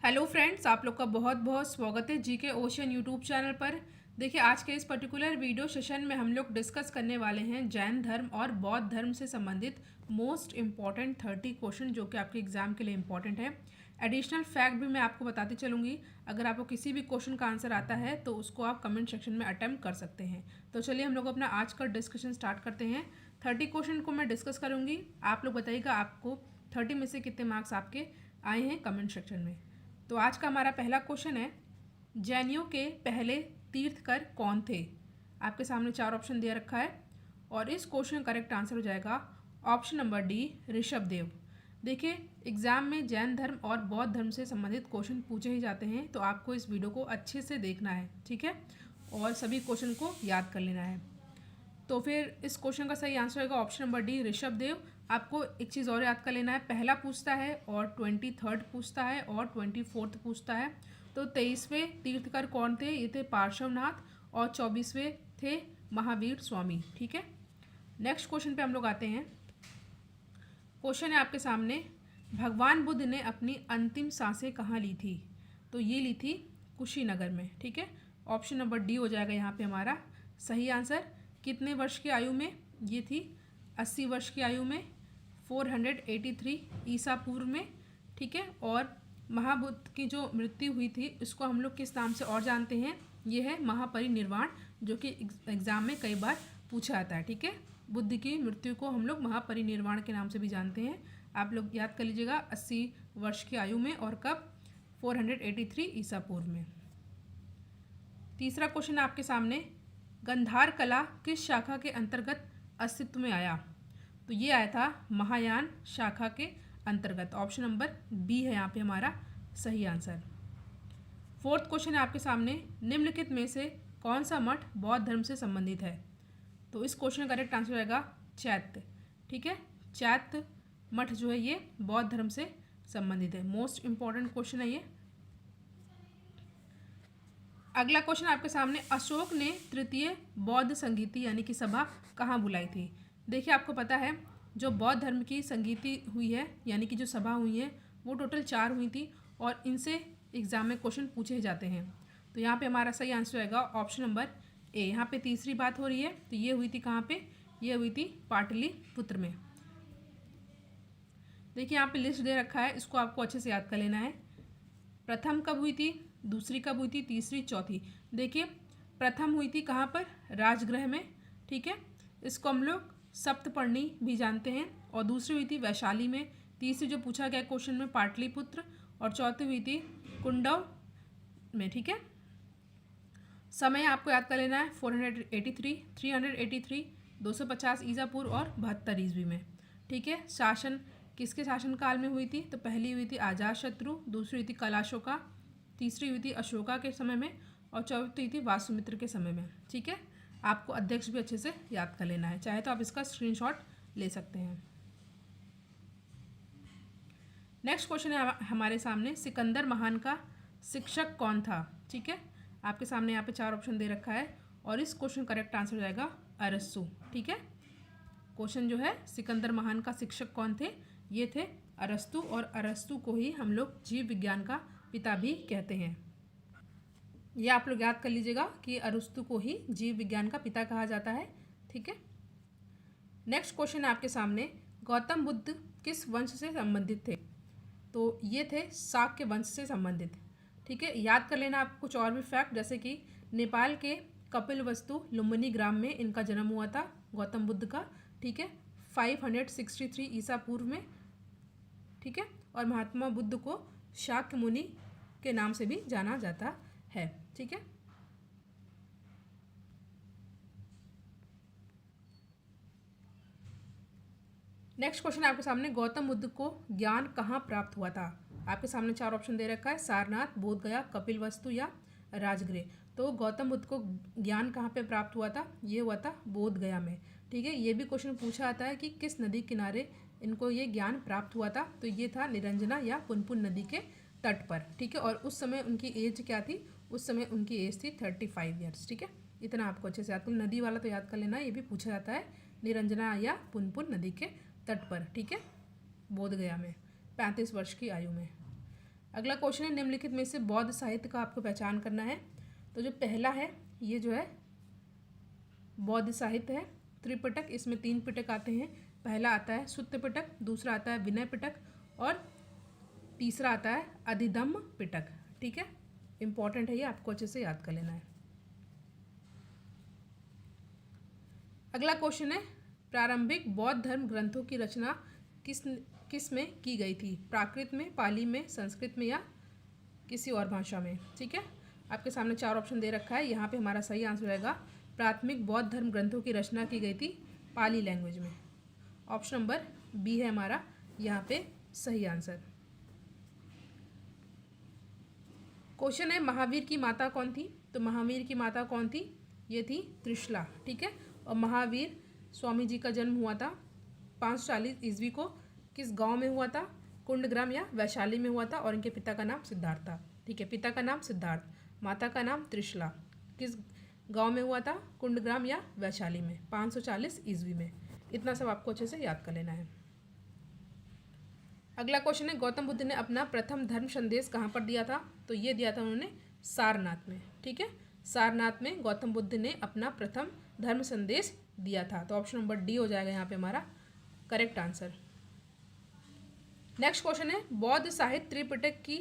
Hello friends, आप लोग का बहुत बहुत स्वागत है जीके ओशन यूट्यूब चैनल पर। देखिए, आज के इस पर्टिकुलर वीडियो सेशन में हम लोग डिस्कस करने वाले हैं जैन धर्म और बौद्ध धर्म से संबंधित मोस्ट इम्पॉर्टेंट 30 क्वेश्चन जो कि आपके एग्जाम के लिए इम्पॉर्टेंट है। एडिशनल फैक्ट भी मैं आपको बताती चलूँगी। अगर आपको किसी भी क्वेश्चन का आंसर आता है तो उसको आप कमेंट सेक्शन में अटेम्प्ट कर सकते हैं। तो चलिए हम लोग अपना आज का डिस्कशन स्टार्ट करते हैं। 30 क्वेश्चन को मैं डिस्कस करूँगी। आप लोग बताइएगा आपको 30 में से कितने मार्क्स आपके आए हैं कमेंट सेक्शन में। तो आज का हमारा पहला क्वेश्चन है, जैनियों के पहले तीर्थकर कौन थे। आपके सामने 4 ऑप्शन दे रखा है और इस क्वेश्चन का करेक्ट आंसर हो जाएगा ऑप्शन नंबर डी, ऋषभदेव। देखिए, एग्जाम में जैन धर्म और बौद्ध धर्म से संबंधित क्वेश्चन पूछे ही जाते हैं, तो आपको इस वीडियो को अच्छे से देखना है, ठीक है, और सभी क्वेश्चन को याद कर लेना है। तो फिर इस क्वेश्चन का सही आंसर होगा ऑप्शन नंबर डी, ऋषभदेव। आपको एक चीज़ और याद कर लेना है, पहला पूछता है और 23 पूछता है और 24 पूछता है। तो 23वें तीर्थकर कौन थे, ये थे पार्श्वनाथ, और 24वें थे महावीर स्वामी, ठीक है। नेक्स्ट क्वेश्चन पे हम लोग आते हैं। क्वेश्चन है आपके सामने, भगवान बुद्ध ने अपनी अंतिम सांसें कहाँ ली थी। तो ये ली थी कुशीनगर में, ठीक है। ऑप्शन नंबर डी हो जाएगा यहाँ पे हमारा सही आंसर। कितने वर्ष की आयु में, ये थी 80 वर्ष की आयु में, 483 ईसा पूर्व में, ठीक है। और महाबुद्ध की जो मृत्यु हुई थी इसको हम लोग किस नाम से और जानते हैं, ये है महापरिनिर्वाण, जो कि एग्ज़ाम में कई बार पूछा जाता है, ठीक है। बुद्ध की मृत्यु को हम लोग महापरिनिर्वाण के नाम से भी जानते हैं। आप लोग याद कर लीजिएगा 80 वर्ष की आयु में, और कब, 483 ईसा पूर्व में। तीसरा क्वेश्चन आपके सामने, गंधार कला किस शाखा के अंतर्गत अस्तित्व में आया। तो ये आया था महायान शाखा के अंतर्गत। ऑप्शन नंबर बी है यहाँ पे हमारा सही आंसर। फोर्थ क्वेश्चन है आपके सामने, निम्नलिखित में से कौन सा मठ बौद्ध धर्म से संबंधित है। तो इस क्वेश्चन का करेक्ट आंसर रहेगा चैत्य, ठीक है। चैत्य मठ जो है ये बौद्ध धर्म से संबंधित है। मोस्ट इंपॉर्टेंट क्वेश्चन है ये। अगला क्वेश्चन आपके सामने, अशोक ने तृतीय बौद्ध संगीति यानी कि सभा कहाँ बुलाई थी। देखिए, आपको पता है जो बौद्ध धर्म की संगीति हुई है यानी कि जो सभा हुई है वो टोटल 4 हुई थी, और इनसे एग्जाम में क्वेश्चन पूछे जाते हैं। तो यहाँ पे हमारा सही आंसर रहेगा ऑप्शन नंबर ए। यहाँ पे तीसरी बात हो रही है, तो ये हुई थी कहाँ पे, ये हुई थी पाटलिपुत्र में। देखिए, यहाँ पे लिस्ट दे रखा है, इसको आपको अच्छे से याद कर लेना है। प्रथम कब हुई थी, दूसरी कब हुई थी, तीसरी, चौथी। देखिए, प्रथम हुई थी कहाँ पर, राजगृह में, ठीक है। इसको हम लोग सप्तपर्णी भी जानते हैं। और दूसरी हुई थी वैशाली में, तीसरी जो पूछा गया क्वेश्चन में पाटलिपुत्र, और चौथी हुई थी कुंडव में, ठीक है। समय आपको याद कर लेना है 483, 383, 250 ईसा पूर्व और 72 ईस्वी में, ठीक है। शासन किसके शासनकाल में हुई थी, तो पहली हुई थी अजातशत्रु, दूसरी हुई थी कलाशोका, तीसरी हुई थी अशोका के समय में, और चौथी हुई थी वासुमित्र के समय में, ठीक है। आपको अध्यक्ष भी अच्छे से याद कर लेना है, चाहे तो आप इसका स्क्रीनशॉट ले सकते हैं। नेक्स्ट क्वेश्चन है हमारे सामने, सिकंदर महान का शिक्षक कौन था, ठीक है। आपके सामने यहाँ पे 4 ऑप्शन दे रखा है, और इस क्वेश्चन करेक्ट आंसर हो जाएगा अरस्तु, ठीक है। क्वेश्चन जो है, सिकंदर महान का शिक्षक कौन थे, ये थे अरस्तु, और अरस्तु को ही हम लोग जीव विज्ञान का पिता भी कहते हैं। ये आप लोग याद कर लीजिएगा कि अरस्तु को ही जीव विज्ञान का पिता कहा जाता है, ठीक है। नेक्स्ट क्वेश्चन है आपके सामने, गौतम बुद्ध किस वंश से संबंधित थे। तो ये थे शाक्य वंश से संबंधित, ठीक है। याद कर लेना आप कुछ और भी फैक्ट, जैसे कि नेपाल के कपिलवस्तु लुम्बिनी ग्राम में इनका जन्म हुआ था गौतम बुद्ध का, ठीक है, 563 ईसा पूर्व में, ठीक है। और महात्मा बुद्ध को शाक्य मुनि के नाम से भी जाना जाता है, ठीक है। नेक्स्ट क्वेश्चन आपके सामने, गौतम बुद्ध को ज्ञान कहाँ प्राप्त हुआ था। आपके सामने 4 ऑप्शन दे रखा है, सारनाथ, बोधगया, कपिलवस्तु या राजगृह। तो गौतम बुद्ध को ज्ञान कहाँ पे प्राप्त हुआ था, ये हुआ था बोधगया में, ठीक है। ये भी क्वेश्चन पूछा आता है कि किस नदी किनारे इनको ये ज्ञान प्राप्त हुआ था। तो ये था निरंजना या पुनपुन नदी के तट पर, ठीक है। और उस समय उनकी एज क्या थी, उस समय उनकी एज थी 35 ईयर्स, ठीक है। इतना आपको अच्छे से याद कर, नदी वाला तो याद कर लेना, ये भी पूछा जाता है निरंजना या पुनपुन नदी के तट पर, ठीक है, बोधगया में 35 वर्ष की आयु में। अगला क्वेश्चन है निम्नलिखित में से बौद्ध साहित्य का आपको पहचान करना है। तो जो पहला है ये जो है बौद्ध साहित्य है त्रिपिटक। इसमें 3 पिटक आते हैं। पहला आता है सुत्त पिटक, दूसरा आता है विनय पिटक और तीसरा आता है अधिधम्म पिटक। ठीक है, इंपॉर्टेंट है ये, आपको अच्छे से याद कर लेना है। अगला क्वेश्चन है प्रारंभिक बौद्ध धर्म ग्रंथों की रचना किस में की गई थी? प्राकृत में, पाली में, संस्कृत में या किसी और भाषा में? ठीक है, आपके सामने 4 ऑप्शन दे रखा है। यहाँ पे हमारा सही आंसर रहेगा प्राथमिक बौद्ध धर्म ग्रंथों की रचना की गई थी पाली लैंग्वेज में। ऑप्शन नंबर बी है हमारा यहाँ पे सही आंसर। क्वेश्चन है महावीर की माता कौन थी? तो महावीर की माता कौन थी? ये थी त्रिशला। ठीक है, और महावीर स्वामी जी का जन्म हुआ था 540 ईस्वी को। किस गांव में हुआ था? कुंडग्राम या वैशाली में हुआ था। और इनके पिता का नाम सिद्धार्थ था। ठीक है, पिता का नाम सिद्धार्थ, माता का नाम त्रिशला। किस गांव में हुआ था? कुंडग्राम या वैशाली में, 540 ईस्वी में। इतना सब आपको अच्छे से याद कर लेना है। अगला क्वेश्चन है गौतम बुद्ध ने अपना प्रथम धर्म संदेश कहाँ पर दिया था? तो ये दिया था उन्होंने सारनाथ में। ठीक है, सारनाथ में गौतम बुद्ध ने अपना प्रथम धर्म संदेश दिया था। तो ऑप्शन नंबर डी हो जाएगा यहाँ पे हमारा करेक्ट आंसर। नेक्स्ट क्वेश्चन है बौद्ध साहित्य त्रिपिटक की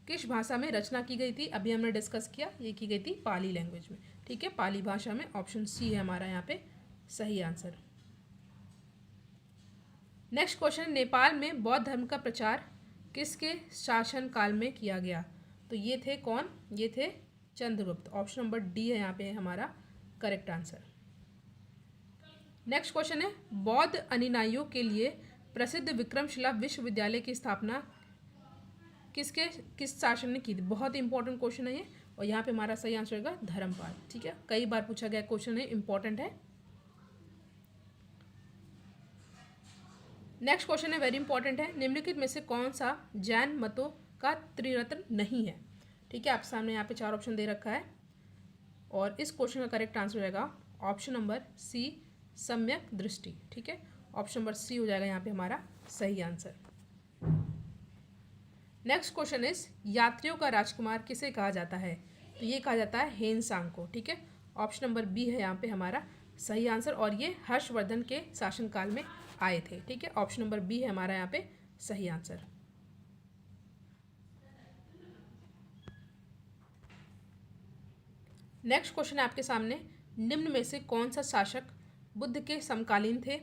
किस भाषा में रचना की गई थी? अभी हमने डिस्कस किया, ये की गई थी पाली लैंग्वेज में। ठीक है, पाली भाषा में। ऑप्शन सी है हमारा यहाँ पे सही आंसर। नेक्स्ट क्वेश्चन नेपाल में बौद्ध धर्म का प्रचार किसके शासन काल में किया गया? तो ये थे कौन? ये थे चंद्रगुप्त। ऑप्शन नंबर डी है यहाँ पे हमारा करेक्ट आंसर। नेक्स्ट क्वेश्चन है बौद्ध अनुयायियों के लिए प्रसिद्ध विक्रमशिला विश्वविद्यालय की स्थापना किस शासन ने की थी? बहुत इंपॉर्टेंट क्वेश्चन है ये, और यहाँ पे हमारा सही आंसर होगा धर्मपाल। ठीक है, कई बार पूछा गया क्वेश्चन है, इंपॉर्टेंट है। नेक्स्ट क्वेश्चन है वेरी इंपॉर्टेंट है, निम्नलिखित में से कौन सा जैन मतों का त्रिरत्न नहीं है? ठीक है, आप सामने यहाँ पे 4 ऑप्शन दे रखा है, और इस क्वेश्चन का करेक्ट आंसर रहेगा ऑप्शन नंबर सी सम्यक दृष्टि। ठीक है, ऑप्शन नंबर सी हो जाएगा यहाँ पे हमारा सही आंसर। नेक्स्ट क्वेश्चन इज यात्रियों का राजकुमार किसे कहा जाता है? तो ये कहा जाता है हेनसांग को। ठीक है, ऑप्शन नंबर बी है यहाँ पे हमारा सही आंसर, और ये हर्षवर्धन के शासनकाल में आए थे। ठीक है, ऑप्शन नंबर बी है हमारा यहाँ पे सही आंसर। नेक्स्ट क्वेश्चन है आपके सामने, निम्न में से कौन सा शासक बुद्ध के समकालीन थे?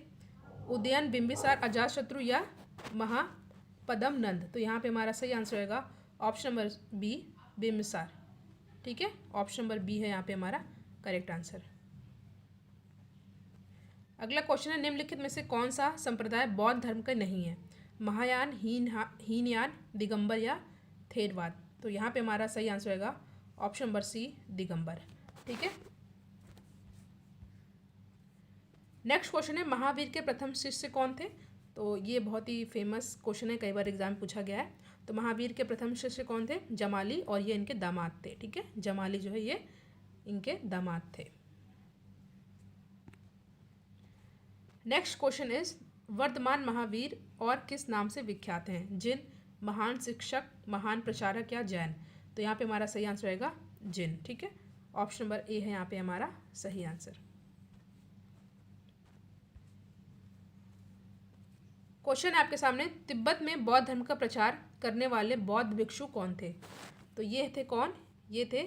उदयन, बिंबिसार, अजातशत्रु या महापद्म नंद? तो यहाँ पे हमारा सही आंसर रहेगा ऑप्शन नंबर बी बिंबिसार। ठीक है, ऑप्शन नंबर बी है यहाँ पे हमारा करेक्ट आंसर। अगला क्वेश्चन है निम्नलिखित में से कौन सा संप्रदाय बौद्ध धर्म का नहीं है? महायान, हीनयान, दिगंबर या थेरवाद? तो यहाँ पे हमारा सही आंसर रहेगा ऑप्शन नंबर सी दिगंबर। ठीक है, नेक्स्ट क्वेश्चन है महावीर के प्रथम शिष्य कौन थे? तो ये बहुत ही फेमस क्वेश्चन है, कई बार एग्जाम में पूछा गया है। तो महावीर के प्रथम शिष्य कौन थे? जमाली, और ये इनके दामाद थे। ठीक है, जमाली जो है ये इनके दामाद थे। नेक्स्ट क्वेश्चन इज वर्तमान महावीर और किस नाम से विख्यात हैं? जिन, महान शिक्षक, महान प्रचारक या जैन? तो यहाँ पे हमारा सही आंसर रहेगा जिन। ठीक है, ऑप्शन नंबर ए है यहाँ पे हमारा सही आंसर। क्वेश्चन है आपके सामने, तिब्बत में बौद्ध धर्म का प्रचार करने वाले बौद्ध भिक्षु कौन थे? तो ये थे कौन? ये थे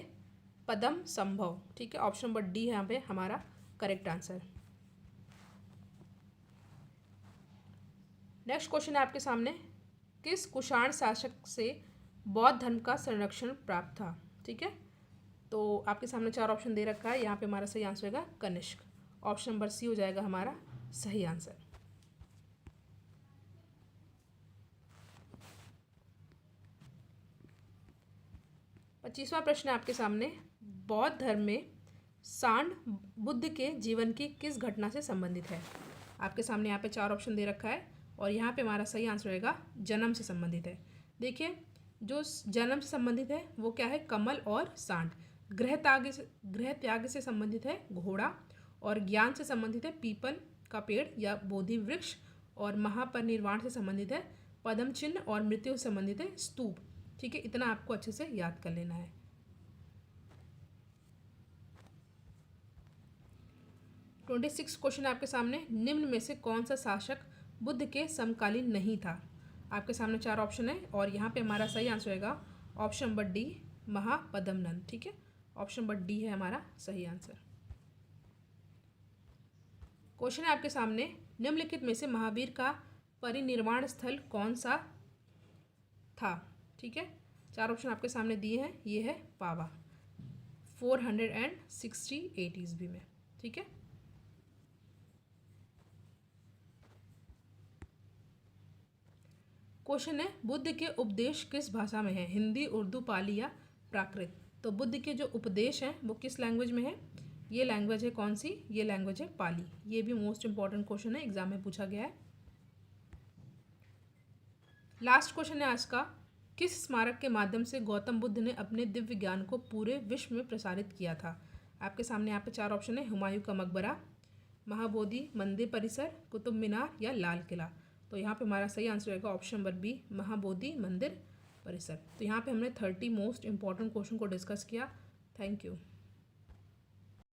पद्म संभव। ठीक है, ऑप्शन नंबर डी है यहाँ पे हमारा करेक्ट आंसर। नेक्स्ट क्वेश्चन है आपके सामने, किस कुषाण शासक से बौद्ध धर्म का संरक्षण प्राप्त था? ठीक है, तो आपके सामने 4 ऑप्शन दे रखा है, यहाँ पे हमारा सही आंसर होगा कनिष्क। ऑप्शन नंबर सी हो जाएगा हमारा सही आंसर। पच्चीसवां प्रश्न है आपके सामने, बौद्ध धर्म में सांड बुद्ध के जीवन की किस घटना से संबंधित है? आपके सामने यहाँ पे 4 ऑप्शन दे रखा है, और यहाँ पे हमारा सही आंसर रहेगा जन्म से संबंधित है। देखिए, जो जन्म से संबंधित है वो क्या है? कमल और सांड। गृह त्याग से संबंधित है घोड़ा, और ज्ञान से संबंधित है पीपल का पेड़ या बोधि वृक्ष, और महापरिनिर्वाण से संबंधित है पद्म चिन्ह, और मृत्यु से संबंधित है स्तूप। ठीक है, इतना आपको अच्छे से याद कर लेना है। ट्वेंटी सिक्स क्वेश्चन आपके सामने, निम्न में से कौन सा शासक बुद्ध के समकालीन नहीं था? आपके सामने चार ऑप्शन है और यहाँ पे हमारा सही आंसर होगा ऑप्शन नंबर डी, महापद्मनंद। ठीक है, ऑप्शन नंबर डी है हमारा सही आंसर। क्वेश्चन है आपके सामने, निम्नलिखित में से महावीर का परिनिर्वाण स्थल कौन सा था? ठीक है, चार ऑप्शन आपके सामने दिए हैं, ये है पावा 460 ईस्वी में। ठीक है, क्वेश्चन है, बुद्ध के उपदेश किस भाषा में है? हिंदी, उर्दू, पाली या प्राकृत? तो बुद्ध के जो उपदेश हैं वो किस लैंग्वेज में है? ये लैंग्वेज है कौन सी? ये लैंग्वेज है पाली। ये भी मोस्ट इंपॉर्टेंट क्वेश्चन है, एग्जाम में पूछा गया है। लास्ट क्वेश्चन है आज का, किस स्मारक के माध्यम से गौतम बुद्ध ने अपने दिव्य ज्ञान को पूरे विश्व में प्रसारित किया था? आपके सामने यहाँ पे चार ऑप्शन है, हुमायूं का मकबरा, महाबोधि मंदिर परिसर, कुतुब मीनार या लाल किला? तो यहाँ पे हमारा सही आंसर रहेगा ऑप्शन नंबर बी, महाबोधि मंदिर परिसर। तो यहाँ पे हमने 30 मोस्ट इंपॉर्टेंट क्वेश्चन को डिस्कस किया। Thank you.